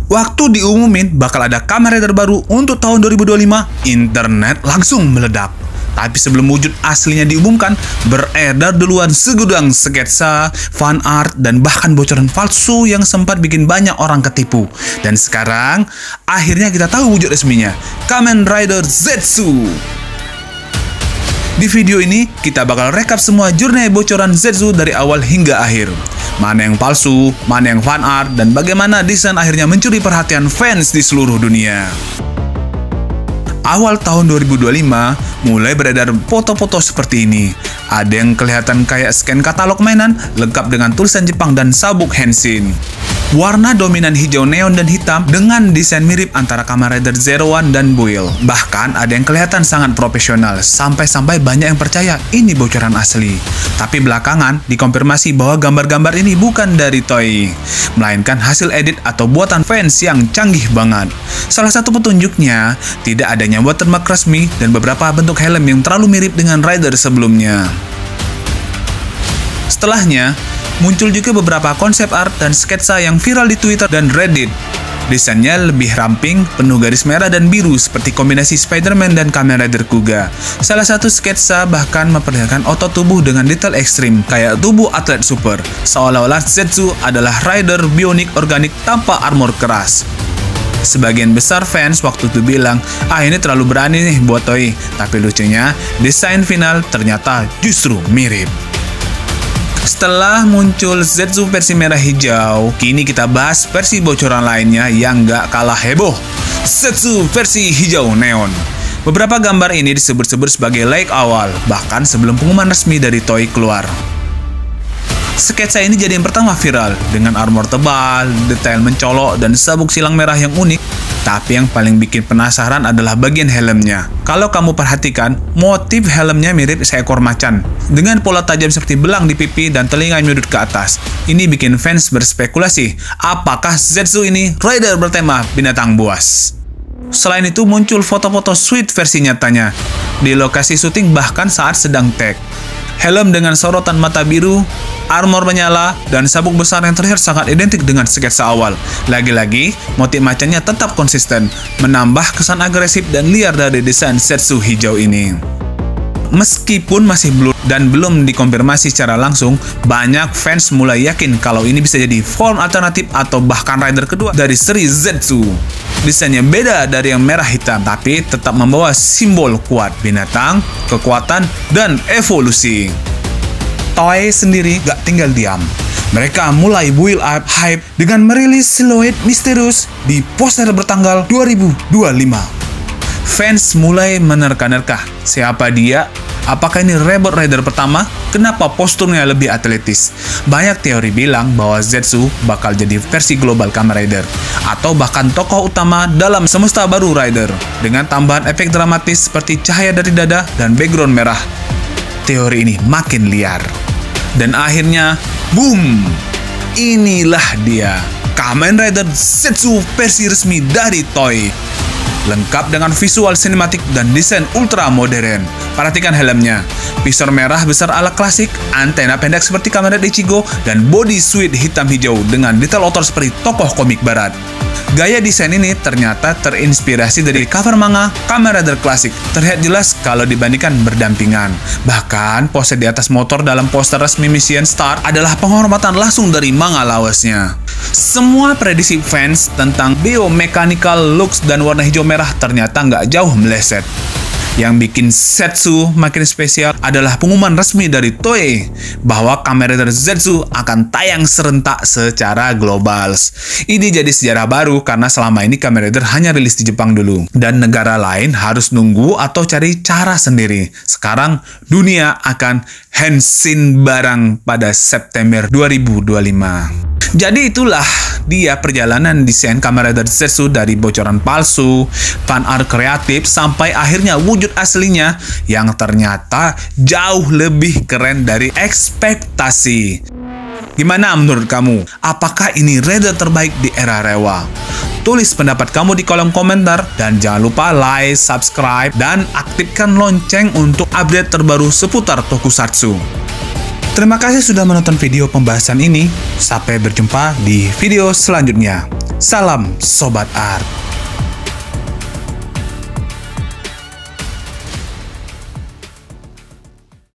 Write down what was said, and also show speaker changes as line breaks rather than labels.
Waktu diumumin bakal ada Kamen Rider baru untuk tahun 2025, internet langsung meledak. Tapi sebelum wujud aslinya diumumkan, beredar duluan segudang sketsa, fan art, dan bahkan bocoran palsu yang sempat bikin banyak orang ketipu. Dan sekarang, akhirnya kita tahu wujud resminya, Kamen Rider Zetsu. Di video ini, kita bakal rekap semua jurnal bocoran Zetsu dari awal hingga akhir. Mana yang palsu, mana yang fan art, dan bagaimana desain akhirnya mencuri perhatian fans di seluruh dunia. Awal tahun 2025, mulai beredar foto-foto seperti ini. Ada yang kelihatan kayak scan katalog mainan, lengkap dengan tulisan Jepang dan sabuk Henshin. Warna dominan hijau neon dan hitam dengan desain mirip antara Kamen Rider Zero One dan Build. Bahkan ada yang kelihatan sangat profesional, sampai-sampai banyak yang percaya ini bocoran asli. Tapi belakangan dikonfirmasi bahwa gambar-gambar ini bukan dari Toei, melainkan hasil edit atau buatan fans yang canggih banget. Salah satu petunjuknya, tidak adanya watermark resmi dan beberapa bentuk helm yang terlalu mirip dengan Rider sebelumnya. Setelahnya, muncul juga beberapa konsep art dan sketsa yang viral di Twitter dan Reddit. Desainnya lebih ramping, penuh garis merah dan biru seperti kombinasi Spider-Man dan Kamen Rider Kuga. Salah satu sketsa bahkan memperlihatkan otot tubuh dengan detail ekstrim, kayak tubuh atlet super. Seolah-olah Zetsu adalah rider bionik organik tanpa armor keras. Sebagian besar fans waktu itu bilang, ini terlalu berani nih buat Toei. Tapi lucunya, desain final ternyata justru mirip. Setelah muncul Zetsu versi merah hijau, kini kita bahas versi bocoran lainnya yang gak kalah heboh, Zetsu versi hijau neon. Beberapa gambar ini disebut-sebut sebagai leak awal, bahkan sebelum pengumuman resmi dari Toei keluar. Sketsa ini jadi yang pertama viral, dengan armor tebal, detail mencolok, dan sabuk silang merah yang unik. Tapi yang paling bikin penasaran adalah bagian helmnya. Kalau kamu perhatikan, motif helmnya mirip seekor macan, dengan pola tajam seperti belang di pipi dan telinga menyudut ke atas. Ini bikin fans berspekulasi, apakah Zetsu ini rider bertema binatang buas? Selain itu muncul foto-foto suite versi nyatanya, di lokasi syuting bahkan saat sedang tag. Helm dengan sorotan mata biru, armor menyala, dan sabuk besar yang terlihat sangat identik dengan sketsa awal. Lagi-lagi, motif macannya tetap konsisten, menambah kesan agresif dan liar dari desain Zetsu hijau ini. Meskipun masih belum dikonfirmasi secara langsung, banyak fans mulai yakin kalau ini bisa jadi form alternatif atau bahkan rider kedua dari seri Zetsu. Desainnya beda dari yang merah hitam, tapi tetap membawa simbol kuat, binatang, kekuatan, dan evolusi. Toei sendiri gak tinggal diam. Mereka mulai build up hype dengan merilis siluet misterius di poster bertanggal 2025. Fans mulai menerka-nerka, siapa dia? Apakah ini Rebel Rider pertama? Kenapa posturnya lebih atletis? Banyak teori bilang bahwa Zetsu bakal jadi versi global Kamen Rider, atau bahkan tokoh utama dalam semesta baru Rider, dengan tambahan efek dramatis seperti cahaya dari dada dan background merah. Teori ini makin liar. Dan akhirnya, boom! Inilah dia, Kamen Rider Zetsu versi resmi dari Toei. Lengkap dengan visual sinematik dan desain ultra modern. Perhatikan helmnya, visor merah besar ala klasik, antena pendek seperti Kamen Rider Ichigo, dan body suit hitam hijau dengan detail otot seperti tokoh komik barat. Gaya desain ini ternyata terinspirasi dari cover manga Kamen Rider klasik. Terlihat jelas kalau dibandingkan berdampingan. Bahkan pose di atas motor dalam poster resmi Mission Start adalah penghormatan langsung dari manga lawasnya. Semua prediksi fans tentang biomechanical looks dan warna hijau merah ternyata nggak jauh meleset. Yang bikin Zetsu makin spesial adalah pengumuman resmi dari Toei bahwa Kamen Rider Zetsu akan tayang serentak secara global. Ini jadi sejarah baru karena selama ini Kamen Rider hanya rilis di Jepang dulu, dan negara lain harus nunggu atau cari cara sendiri. Sekarang dunia akan Henshin barang pada September 2025. Jadi itulah dia perjalanan desain Kamen Rider Zetsu dari bocoran palsu, fan art kreatif, sampai akhirnya wujud aslinya yang ternyata jauh lebih keren dari ekspektasi. Gimana menurut kamu? Apakah ini rider terbaik di era Rewa? Tulis pendapat kamu di kolom komentar, dan jangan lupa like, subscribe, dan aktifkan lonceng untuk update terbaru seputar Tokusatsu. Terima kasih sudah menonton video pembahasan ini. Sampai berjumpa di video selanjutnya. Salam Sobat Art.